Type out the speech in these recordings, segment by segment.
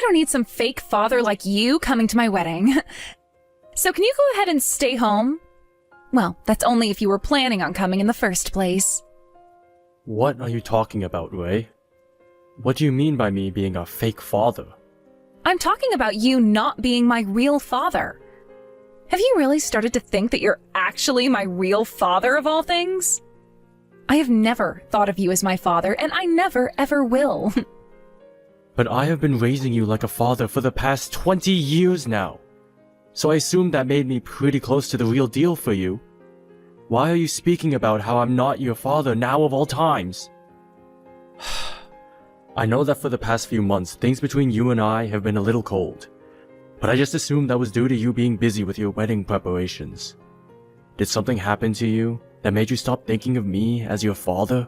don't need some fake father like you coming to my wedding. So can you go ahead and stay home? Well, that's only if you were planning on coming in the first place. What are you talking about, Ray? What do you mean by me being a fake father? I'm talking about you not being my real father. Have you really started to think that you're actually my real father of all things? I have never thought of you as my father, and I never ever will. But I have been raising you like a father for the past 20 years now. So I assume that made me pretty close to the real deal for you. Why are you speaking about how I'm not your father now of all times? I know that for the past few months, things between you and I have been a little cold. But I just assumed that was due to you being busy with your wedding preparations. Did something happen to you that made you stop thinking of me as your father?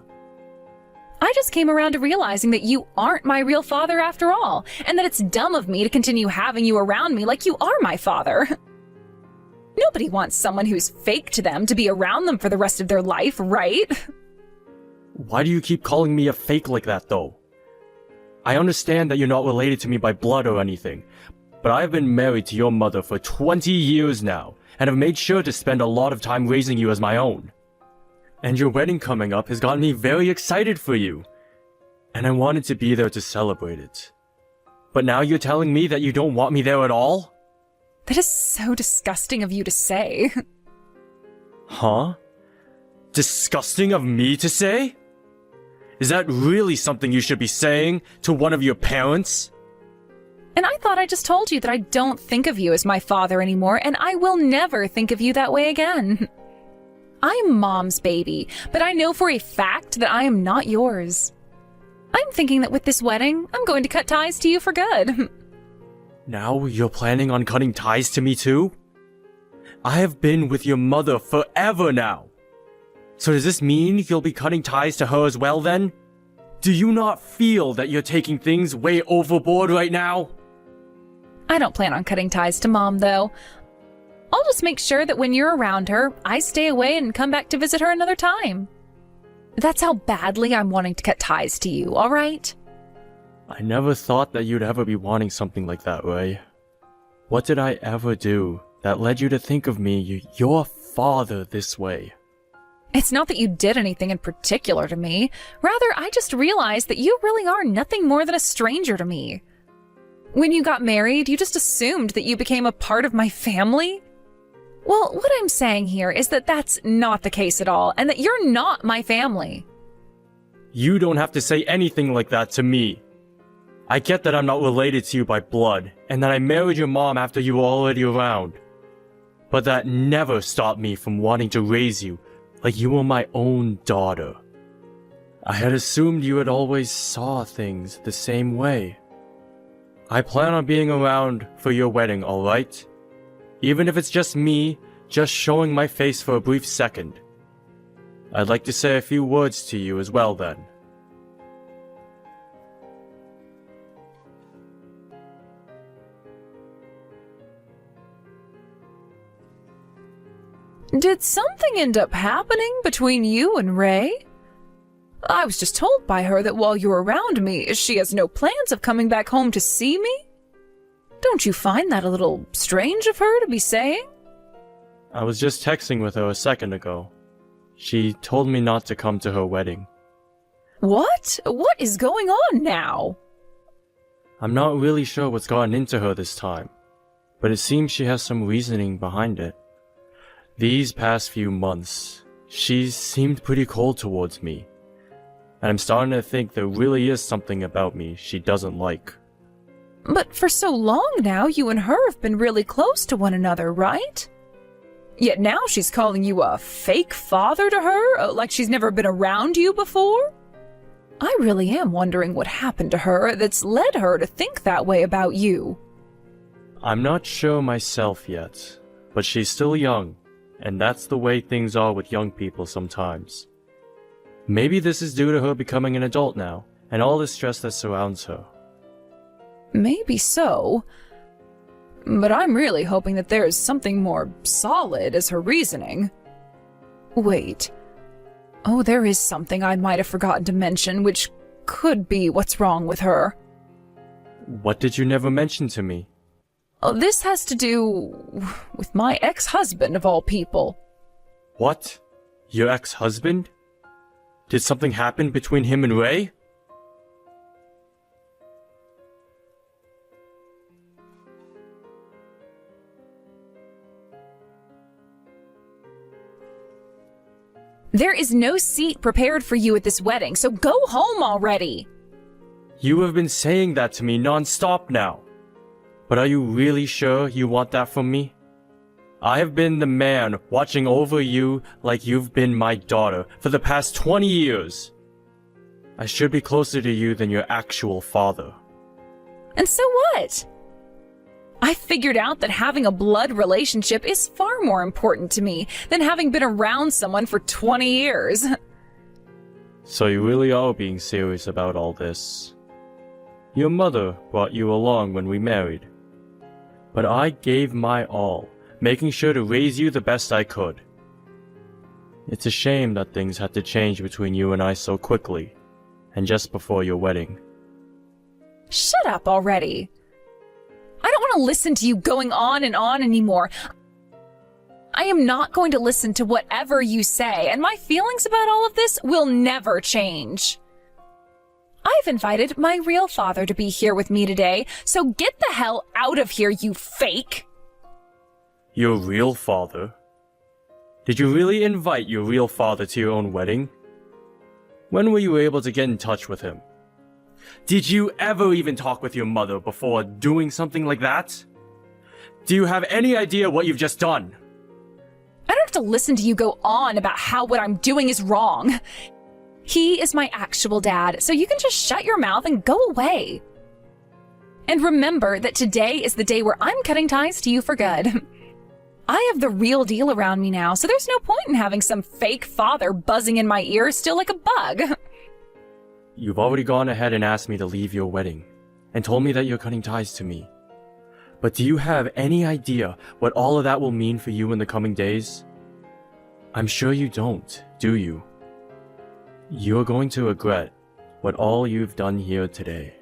I just came around to realizing that you aren't my real father after all, and that it's dumb of me to continue having you around me like you are my father. Nobody wants someone who's fake to them to be around them for the rest of their life, right? Why do you keep calling me a fake like that, though? I understand that you're not related to me by blood or anything, but I have been married to your mother for 20 years now, and have made sure to spend a lot of time raising you as my own. And your wedding coming up has gotten me very excited for you, and I wanted to be there to celebrate it. But now you're telling me that you don't want me there at all? That is so disgusting of you to say. Huh? Disgusting of me to say? Is that really something you should be saying to one of your parents? And I thought I just told you that I don't think of you as my father anymore, and I will never think of you that way again. I'm Mom's baby, but I know for a fact that I am not yours. I'm thinking that with this wedding, I'm going to cut ties to you for good. Now you're planning on cutting ties to me too? I have been with your mother forever now. So does this mean you'll be cutting ties to her as well then? Do you not feel that you're taking things way overboard right now? I don't plan on cutting ties to Mom, though. I'll just make sure that when you're around her, I stay away and come back to visit her another time. That's how badly I'm wanting to cut ties to you, all right? I never thought that you'd ever be wanting something like that, Ray. What did I ever do that led you to think of me, your father, this way? It's not that you did anything in particular to me. Rather, I just realized that you really are nothing more than a stranger to me. When you got married, you just assumed that you became a part of my family? Well, what I'm saying here is that that's not the case at all, and that you're not my family. You don't have to say anything like that to me. I get that I'm not related to you by blood, and that I married your mom after you were already around. But that never stopped me from wanting to raise you like you were my own daughter. I had assumed you had always saw things the same way. I plan on being around for your wedding, alright? Even if it's just me, just showing my face for a brief second. I'd like to say a few words to you as well then. Did something end up happening between you and Ray? I was just told by her that while you're around me, she has no plans of coming back home to see me. Don't you find that a little strange of her to be saying? I was just texting with her a second ago. She told me not to come to her wedding. What? What is going on now? I'm not really sure what's gotten into her this time, but it seems she has some reasoning behind it. These past few months, she's seemed pretty cold towards me, and I'm starting to think there really is something about me she doesn't like. But for so long now, you and her have been really close to one another, right? Yet now she's calling you a fake father to her, like she's never been around you before? I really am wondering what happened to her that's led her to think that way about you. I'm not sure myself yet, but she's still young, and that's the way things are with young people sometimes. Maybe this is due to her becoming an adult now, and all the stress that surrounds her. Maybe so, but I'm really hoping that there's something more solid as her reasoning. Wait. Oh, there is something I might have forgotten to mention, which could be what's wrong with her. What did you never mention to me? Oh, this has to do with my ex-husband of all people. What? Your ex-husband? Did something happen between him and Ray? There is no seat prepared for you at this wedding, so go home already. You have been saying that to me non-stop now. But are you really sure you want that from me? I have been the man watching over you like you've been my daughter for the past 20 years. I should be closer to you than your actual father. And so what? I figured out that having a blood relationship is far more important to me than having been around someone for 20 years. So you really are being serious about all this. Your mother brought you along when we married. But I gave my all, making sure to raise you the best I could. It's a shame that things had to change between you and I so quickly, and just before your wedding. Shut up already. I don't want to listen to you going on and on anymore. I am not going to listen to whatever you say, and my feelings about all of this will never change. I've invited my real father to be here with me today, so get the hell out of here, you fake! Your real father? Did you really invite your real father to your own wedding? When were you able to get in touch with him? Did you ever even talk with your mother before doing something like that? Do you have any idea what you've just done? I don't have to listen to you go on about how what I'm doing is wrong. He is my actual dad, so you can just shut your mouth and go away. And remember that today is the day where I'm cutting ties to you for good. I have the real deal around me now, so there's no point in having some fake father buzzing in my ear still like a bug. You've already gone ahead and asked me to leave your wedding, and told me that you're cutting ties to me. But do you have any idea what all of that will mean for you in the coming days? I'm sure you don't, do you? You're going to regret what all you've done here today.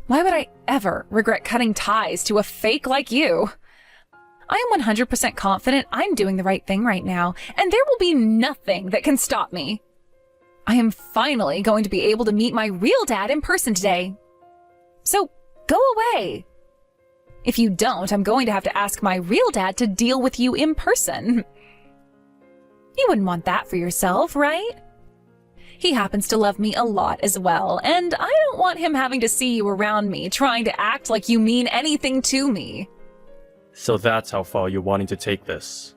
Why would I ever regret cutting ties to a fake like you? I am 100% confident I'm doing the right thing right now, and there will be nothing that can stop me. I am finally going to be able to meet my real dad in person today. So, go away. If you don't, I'm going to have to ask my real dad to deal with you in person. You wouldn't want that for yourself, right? He happens to love me a lot as well, and I don't want him having to see you around me trying to act like you mean anything to me. So that's how far you're wanting to take this.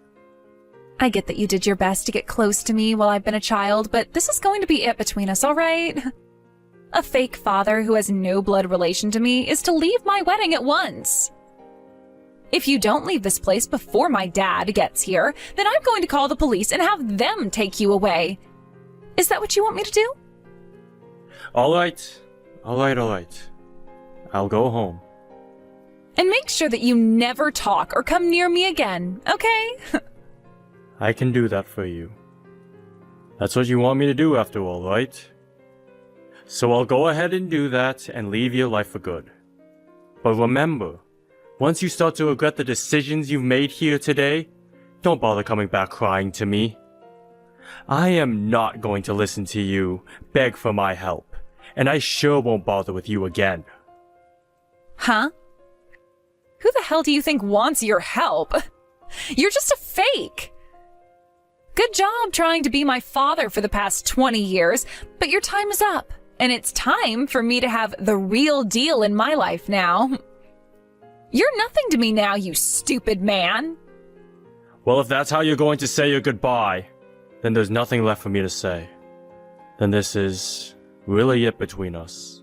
I get that you did your best to get close to me while I've been a child, but this is going to be it between us, all right? A fake father who has no blood relation to me is to leave my wedding at once. If you don't leave this place before my dad gets here, then I'm going to call the police and have them take you away. Is that what you want me to do? Alright. I'll go home. And make sure that you never talk or come near me again, okay? I can do that for you. That's what you want me to do after all, right? So I'll go ahead and do that and leave your life for good. But remember, once you start to regret the decisions you've made here today, don't bother coming back crying to me. I am not going to listen to you beg for my help, and I sure won't bother with you again. Huh? Who the hell do you think wants your help? You're just a fake. Good job trying to be my father for the past 20 years, but your time is up, and it's time for me to have the real deal in my life now. You're nothing to me now, you stupid man. Well, if that's how you're going to say your goodbye, then there's nothing left for me to say. Then this is really it between us.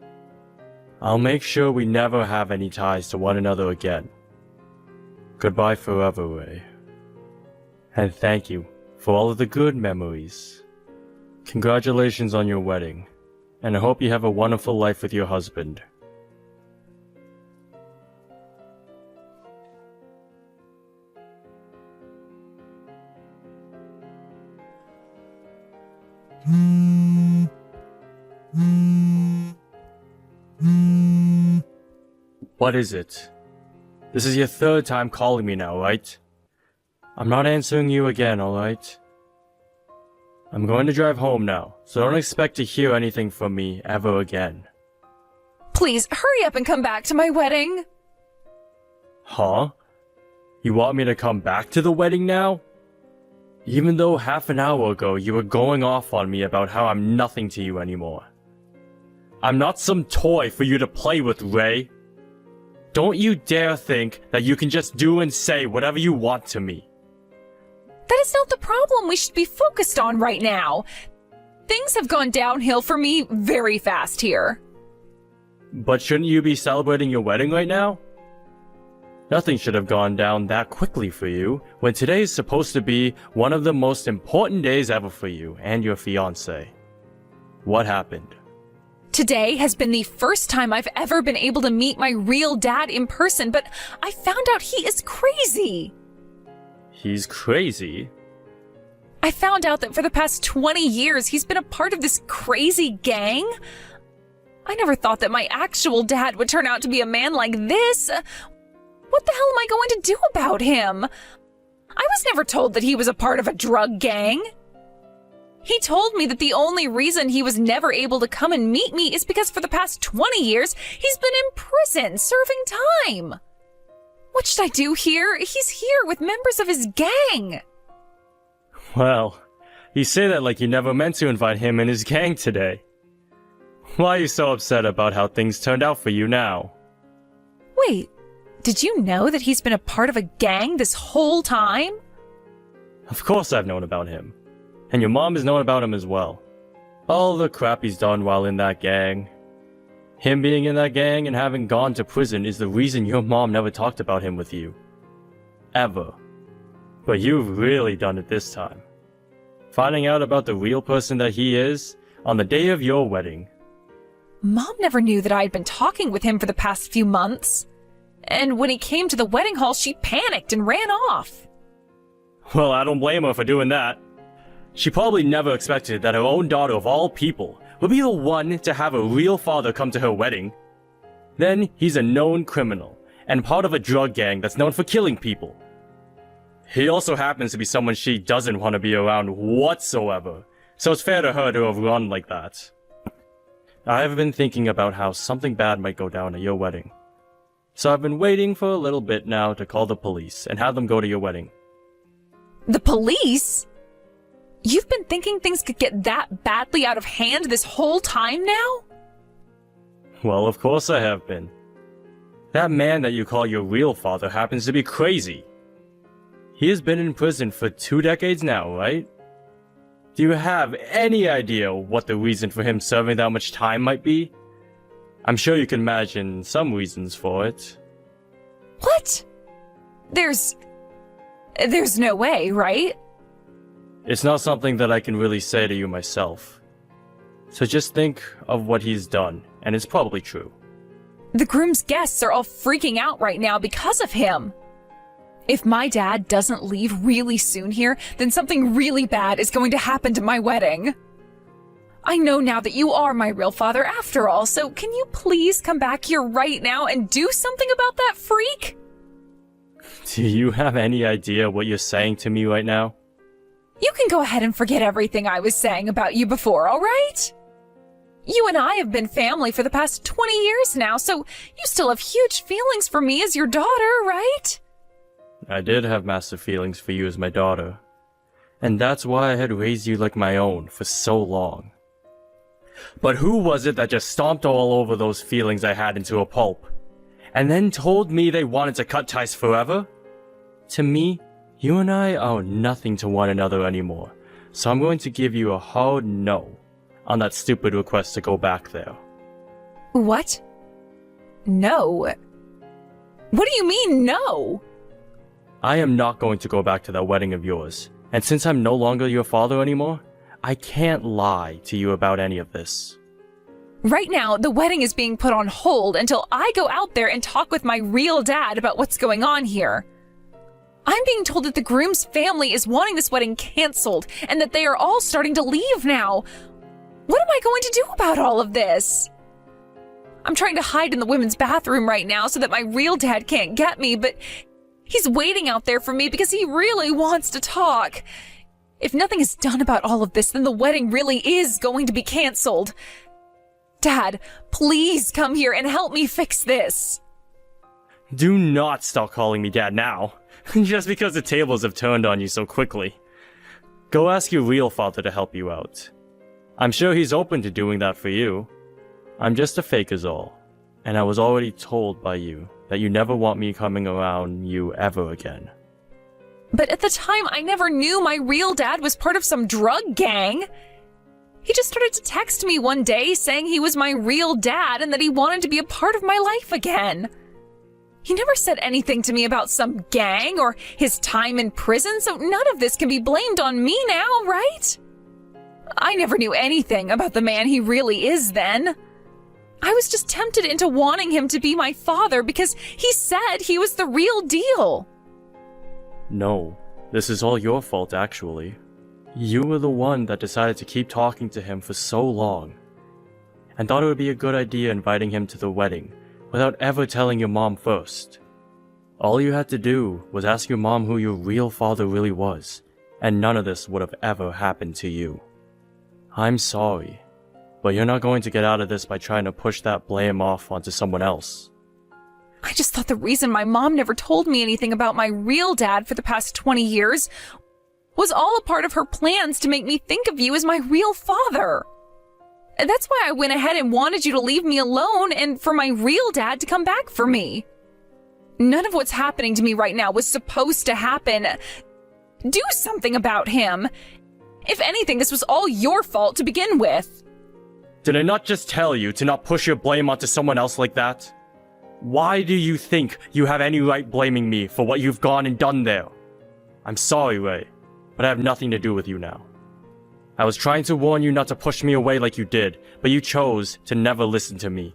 I'll make sure we never have any ties to one another again. Goodbye forever, Ray. And thank you for all of the good memories. Congratulations on your wedding, and I hope you have a wonderful life with your husband. What is it? This is your third time calling me now, right? I'm not answering you again, alright? I'm going to drive home now, so don't expect to hear anything from me ever again. Please, hurry up and come back to my wedding. Huh? You want me to come back to the wedding now? Even though half an hour ago you were going off on me about how I'm nothing to you anymore. I'm not some toy for you to play with, Ray. Don't you dare think that you can just do and say whatever you want to me. That is not the problem we should be focused on right now. Things have gone downhill for me very fast here. But shouldn't you be celebrating your wedding right now? Nothing should have gone down that quickly for you, when today is supposed to be one of the most important days ever for you and your fiancé. What happened? Today has been the first time I've ever been able to meet my real dad in person, but I found out he is crazy. He's crazy? I found out that for the past 20 years, he's been a part of this crazy gang. I never thought that my actual dad would turn out to be a man like this. What the hell am I going to do about him? I was never told that he was a part of a drug gang. He told me that the only reason he was never able to come and meet me is because for the past 20 years, he's been in prison serving time. What should I do here? He's here with members of his gang. Well, you say that like you never meant to invite him and his gang today. Why are you so upset about how things turned out for you now? Wait, did you know that he's been a part of a gang this whole time? Of course I've known about him. And your mom has known about him as well. All the crap he's done while in that gang. Him being in that gang and having gone to prison is the reason your mom never talked about him with you. Ever. But you've really done it this time. Finding out about the real person that he is on the day of your wedding. Mom never knew that I had been talking with him for the past few months. And when he came to the wedding hall, she panicked and ran off. Well, I don't blame her for doing that. She probably never expected that her own daughter of all people would be the one to have a real father come to her wedding. Then he's a known criminal and part of a drug gang that's known for killing people. He also happens to be someone she doesn't want to be around whatsoever, so it's fair to her to have run like that. I've been thinking about how something bad might go down at your wedding. So I've been waiting for a little bit now to call the police and have them go to your wedding. The police? You've been thinking things could get that badly out of hand this whole time now? Well, of course I have been. That man that you call your real father happens to be crazy. He has been in prison for 2 decades now, right? Do you have any idea what the reason for him serving that much time might be? I'm sure you can imagine some reasons for it. What? There's no way, right? It's not something that I can really say to you myself. So just think of what he's done, and it's probably true. The groom's guests are all freaking out right now because of him. If my dad doesn't leave really soon here, then something really bad is going to happen to my wedding. I know now that you are my real father after all, so can you please come back here right now and do something about that freak? Do you have any idea what you're saying to me right now? You can go ahead and forget everything I was saying about you before, all right? You and I have been family for the past 20 years now, so you still have huge feelings for me as your daughter, right? I did have massive feelings for you as my daughter. And that's why I had raised you like my own for so long. But who was it that just stomped all over those feelings I had into a pulp? And then told me they wanted to cut ties forever? To me, you and I are nothing to one another anymore, so I'm going to give you a hard no on that stupid request to go back there. What? No. What do you mean, no? I am not going to go back to that wedding of yours, and since I'm no longer your father anymore, I can't lie to you about any of this. Right now, the wedding is being put on hold until I go out there and talk with my real dad about what's going on here. I'm being told that the groom's family is wanting this wedding canceled and that they are all starting to leave now. What am I going to do about all of this? I'm trying to hide in the women's bathroom right now so that my real dad can't get me, but he's waiting out there for me because he really wants to talk. If nothing is done about all of this, then the wedding really is going to be canceled. Dad, please come here and help me fix this. Do not stop calling me Dad now, just because the tables have turned on you so quickly. Go ask your real father to help you out. I'm sure he's open to doing that for you. I'm just a fake is all, and I was already told by you that you never want me coming around you ever again. But at the time, I never knew my real dad was part of some drug gang. He just started to text me one day saying he was my real dad and that he wanted to be a part of my life again. He never said anything to me about some gang or his time in prison, so none of this can be blamed on me now, right? I never knew anything about the man he really is then. I was just tempted into wanting him to be my father because he said he was the real deal. No, this is all your fault actually. You were the one that decided to keep talking to him for so long, and thought it would be a good idea inviting him to the wedding without ever telling your mom first. All you had to do was ask your mom who your real father really was, and none of this would have ever happened to you. I'm sorry, but you're not going to get out of this by trying to push that blame off onto someone else. I just thought the reason my mom never told me anything about my real dad for the past 20 years was all a part of her plans to make me think of you as my real father. And that's why I went ahead and wanted you to leave me alone and for my real dad to come back for me. None of what's happening to me right now was supposed to happen. Do something about him. If anything, this was all your fault to begin with. Did I not just tell you to not push your blame onto someone else like that? Why do you think you have any right blaming me for what you've gone and done there? I'm sorry, Ray, but I have nothing to do with you now. I was trying to warn you not to push me away like you did, but you chose to never listen to me.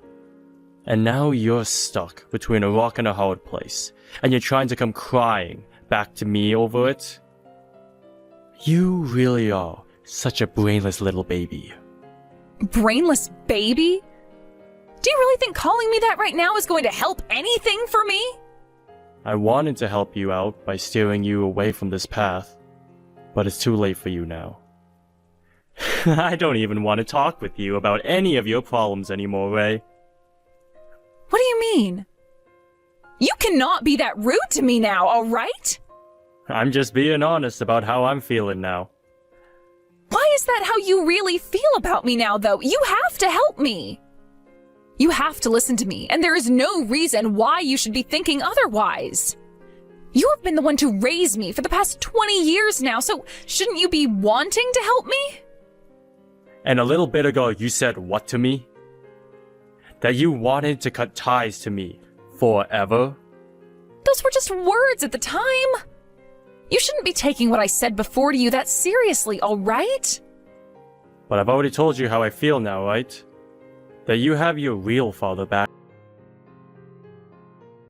And now you're stuck between a rock and a hard place, and you're trying to come crying back to me over it? You really are such a brainless little baby. Brainless baby? Do you really think calling me that right now is going to help anything for me? I wanted to help you out by steering you away from this path, but it's too late for you now. I don't even want to talk with you about any of your problems anymore, Ray. What do you mean? You cannot be that rude to me now, all right? I'm just being honest about how I'm feeling now. Why is that how you really feel about me now, though? You have to help me. You have to listen to me, and there is no reason why you should be thinking otherwise. You have been the one to raise me for the past 20 years now, so shouldn't you be wanting to help me? And a little bit ago, you said what to me? That you wanted to cut ties to me forever? Those were just words at the time. You shouldn't be taking what I said before to you that seriously, all right? But I've already told you how I feel now, right? That you have your real father back